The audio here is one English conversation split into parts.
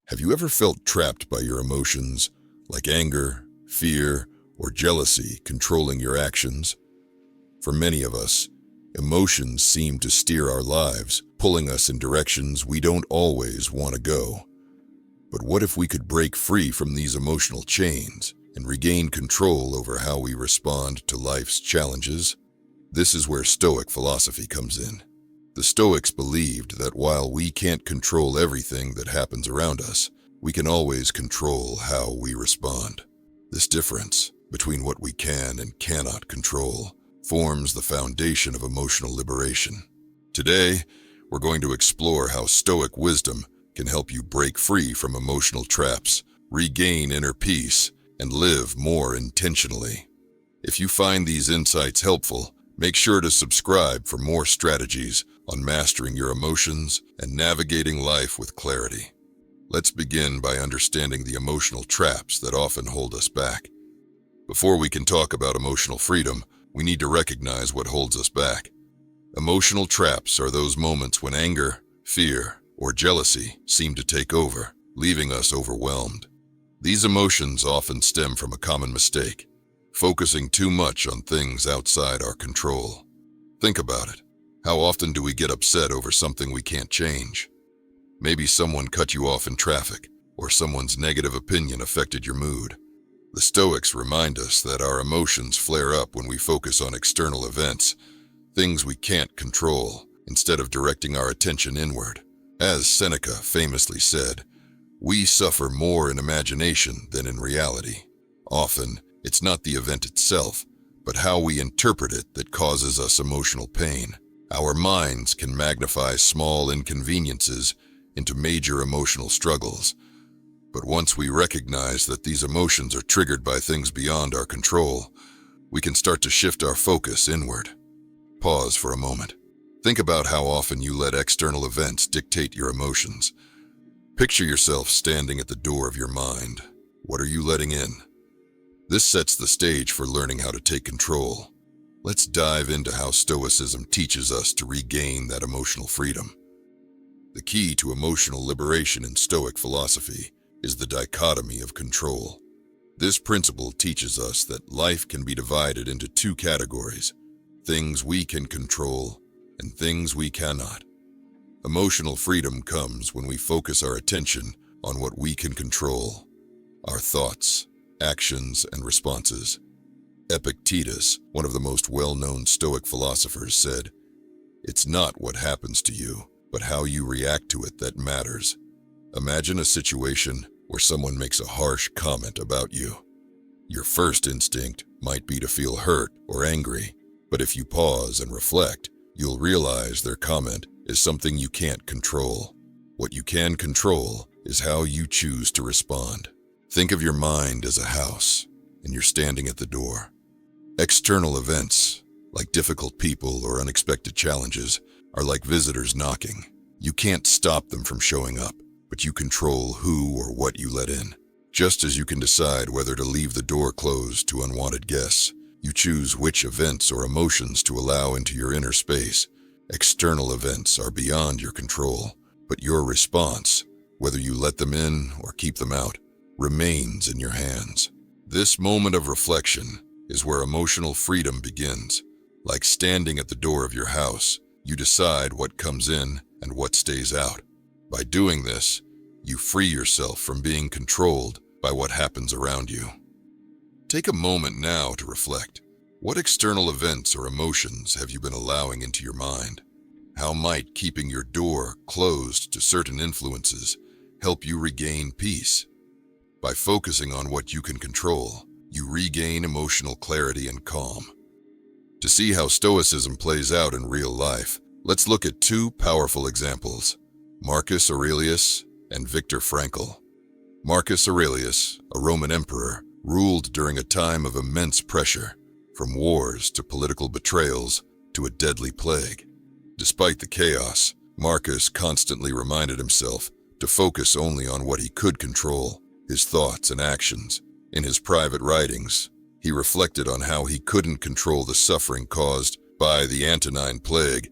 Have you ever felt trapped by your emotions, like anger, fear, or jealousy controlling your actions? For many of us, emotions seem to steer our lives, pulling us in directions we don't always want to go. But what if we could break free from these emotional chains and regain control over how we respond to life's challenges? This is where Stoic philosophy comes in. The Stoics believed that while we can't control everything that happens around us, we can always control how we respond. This difference between what we can and cannot control forms the foundation of emotional liberation. Today, we're going to explore how Stoic wisdom can help you break free from emotional traps, regain inner peace, and live more intentionally. If you find these insights helpful, make sure to subscribe for more strategies on mastering your emotions and navigating life with clarity. Let's begin by understanding the emotional traps that often hold us back. Before we can talk about emotional freedom, we need to recognize what holds us back. Emotional traps are those moments when anger, fear, or jealousy seem to take over, leaving us overwhelmed. These emotions often stem from a common mistake: focusing too much on things outside our control. Think about it. How often do we get upset over something we can't change? Maybe someone cut you off in traffic, or someone's negative opinion affected your mood. The Stoics remind us that our emotions flare up when we focus on external events, things we can't control, instead of directing our attention inward. As Seneca famously said, "We suffer more in imagination than in reality." Often, it's not the event itself, but how we interpret it that causes us emotional pain. Our minds can magnify small inconveniences into major emotional struggles. But once we recognize that these emotions are triggered by things beyond our control, we can start to shift our focus inward. Pause for a moment. Think about how often you let external events dictate your emotions. Picture yourself standing at the door of your mind. What are you letting in? This sets the stage for learning how to take control. Let's dive into how Stoicism teaches us to regain that emotional freedom. The key to emotional liberation in Stoic philosophy is the dichotomy of control. This principle teaches us that life can be divided into two categories: things we can control and things we cannot. Emotional freedom comes when we focus our attention on what we can control: our thoughts, actions, and responses. Epictetus, one of the most well-known Stoic philosophers, said, "It's not what happens to you, but how you react to it that matters." Imagine a situation where someone makes a harsh comment about you. Your first instinct might be to feel hurt or angry, but if you pause and reflect, you'll realize their comment is something you can't control. What you can control is how you choose to respond. Think of your mind as a house, and you're standing at the door. External events, like difficult people or unexpected challenges, are like visitors knocking. You can't stop them from showing up, but you control who or what you let in. Just as you can decide whether to leave the door closed to unwanted guests, you choose which events or emotions to allow into your inner space. External events are beyond your control, but your response, whether you let them in or keep them out, remains in your hands. This moment of reflection is where emotional freedom begins. Like standing at the door of your house, you decide what comes in and what stays out. By doing this, you free yourself from being controlled by what happens around you. Take a moment now to reflect. What external events or emotions have you been allowing into your mind? How might keeping your door closed to certain influences help you regain peace? By focusing on what you can control, you regain emotional clarity and calm. To see how Stoicism plays out in real life, let's look at two powerful examples: Marcus Aurelius and Viktor Frankl. Marcus Aurelius, a Roman emperor, ruled during a time of immense pressure, from wars to political betrayals to a deadly plague. Despite the chaos, Marcus constantly reminded himself to focus only on what he could control: his thoughts and actions. In his private writings, he reflected on how he couldn't control the suffering caused by the Antonine Plague,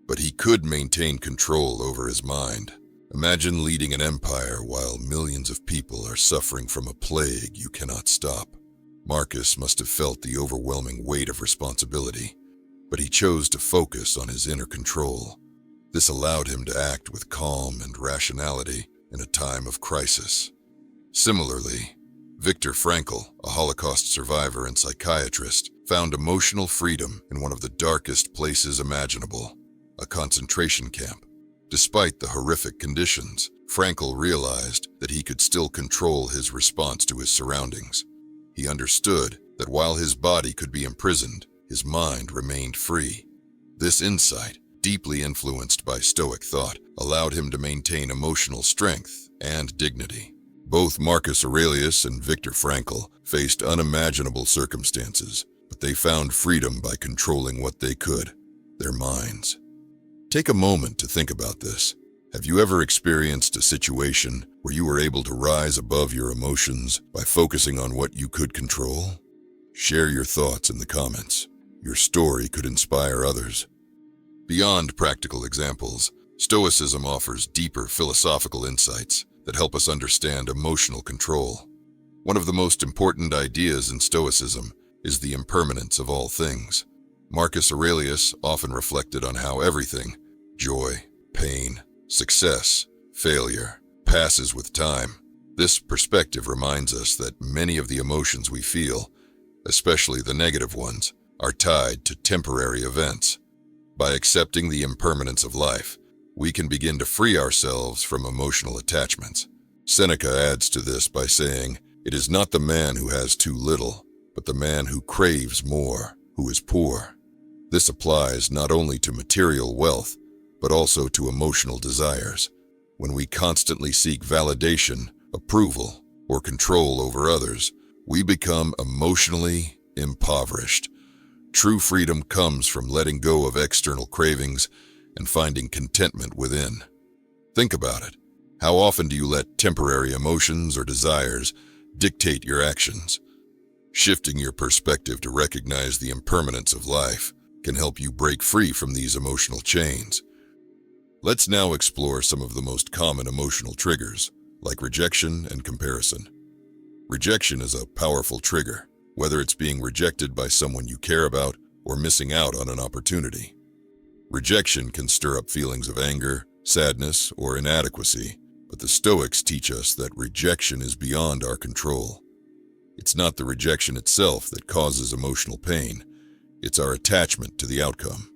but he could maintain control over his mind. Imagine leading an empire while millions of people are suffering from a plague you cannot stop. Marcus must have felt the overwhelming weight of responsibility, but he chose to focus on his inner control. This allowed him to act with calm and rationality in a time of crisis. Similarly, Viktor Frankl, a Holocaust survivor and psychiatrist, found emotional freedom in one of the darkest places imaginable, a concentration camp. Despite the horrific conditions, Frankl realized that he could still control his response to his surroundings. He understood that while his body could be imprisoned, his mind remained free. This insight, deeply influenced by Stoic thought, allowed him to maintain emotional strength and dignity. Both Marcus Aurelius and Viktor Frankl faced unimaginable circumstances, but they found freedom by controlling what they could, their minds. Take a moment to think about this. Have you ever experienced a situation where you were able to rise above your emotions by focusing on what you could control? Share your thoughts in the comments. Your story could inspire others. Beyond practical examples, Stoicism offers deeper philosophical insights that help us understand emotional control. One of the most important ideas in Stoicism is the impermanence of all things. Marcus Aurelius often reflected on how everything, joy, pain, success, failure, passes with time. This perspective reminds us that many of the emotions we feel, especially the negative ones, are tied to temporary events. By accepting the impermanence of life, we can begin to free ourselves from emotional attachments. Seneca adds to this by saying, "It is not the man who has too little, but the man who craves more, who is poor." This applies not only to material wealth, but also to emotional desires. When we constantly seek validation, approval, or control over others, we become emotionally impoverished. True freedom comes from letting go of external cravings and finding contentment within. Think about it. How often do you let temporary emotions or desires dictate your actions? Shifting your perspective to recognize the impermanence of life can help you break free from these emotional chains. Let's now explore some of the most common emotional triggers, like rejection and comparison. Rejection is a powerful trigger, whether it's being rejected by someone you care about or missing out on an opportunity. Rejection can stir up feelings of anger, sadness, or inadequacy, but the Stoics teach us that rejection is beyond our control. It's not the rejection itself that causes emotional pain, it's our attachment to the outcome.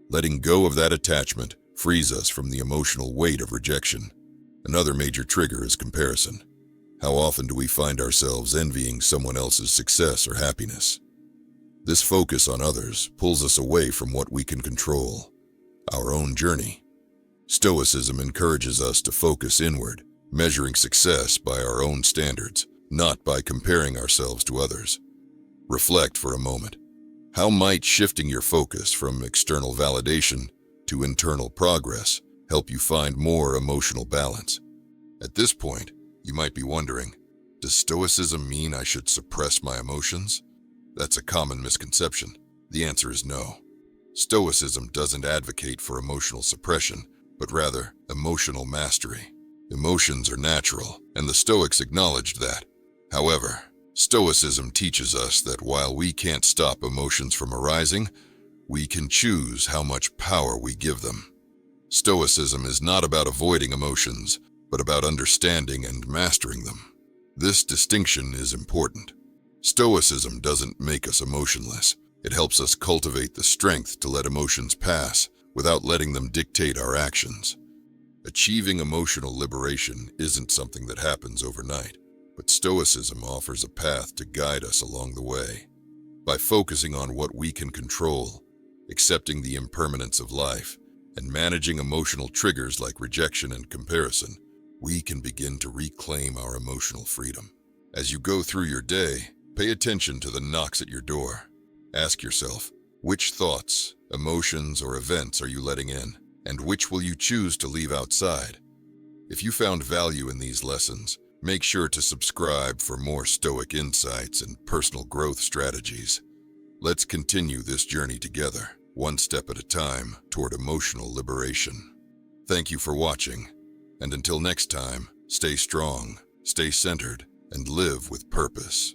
Letting go of that attachment frees us from the emotional weight of rejection. Another major trigger is comparison. How often do we find ourselves envying someone else's success or happiness? This focus on others pulls us away from what we can control, our own journey. Stoicism encourages us to focus inward, measuring success by our own standards, not by comparing ourselves to others. Reflect for a moment. How might shifting your focus from external validation to internal progress help you find more emotional balance? At this point, you might be wondering, does Stoicism mean I should suppress my emotions? That's a common misconception. The answer is no. Stoicism doesn't advocate for emotional suppression, but rather emotional mastery. Emotions are natural, and the Stoics acknowledged that. However, Stoicism teaches us that while we can't stop emotions from arising, we can choose how much power we give them. Stoicism is not about avoiding emotions, but about understanding and mastering them. This distinction is important. Stoicism doesn't make us emotionless. It helps us cultivate the strength to let emotions pass without letting them dictate our actions. Achieving emotional liberation isn't something that happens overnight, but Stoicism offers a path to guide us along the way. By focusing on what we can control, accepting the impermanence of life, and managing emotional triggers like rejection and comparison, we can begin to reclaim our emotional freedom. As you go through your day, pay attention to the knocks at your door. Ask yourself, which thoughts, emotions, or events are you letting in, and which will you choose to leave outside? If you found value in these lessons, make sure to subscribe for more Stoic insights and personal growth strategies. Let's continue this journey together, one step at a time, toward emotional liberation. Thank you for watching. And until next time, stay strong, stay centered, and live with purpose.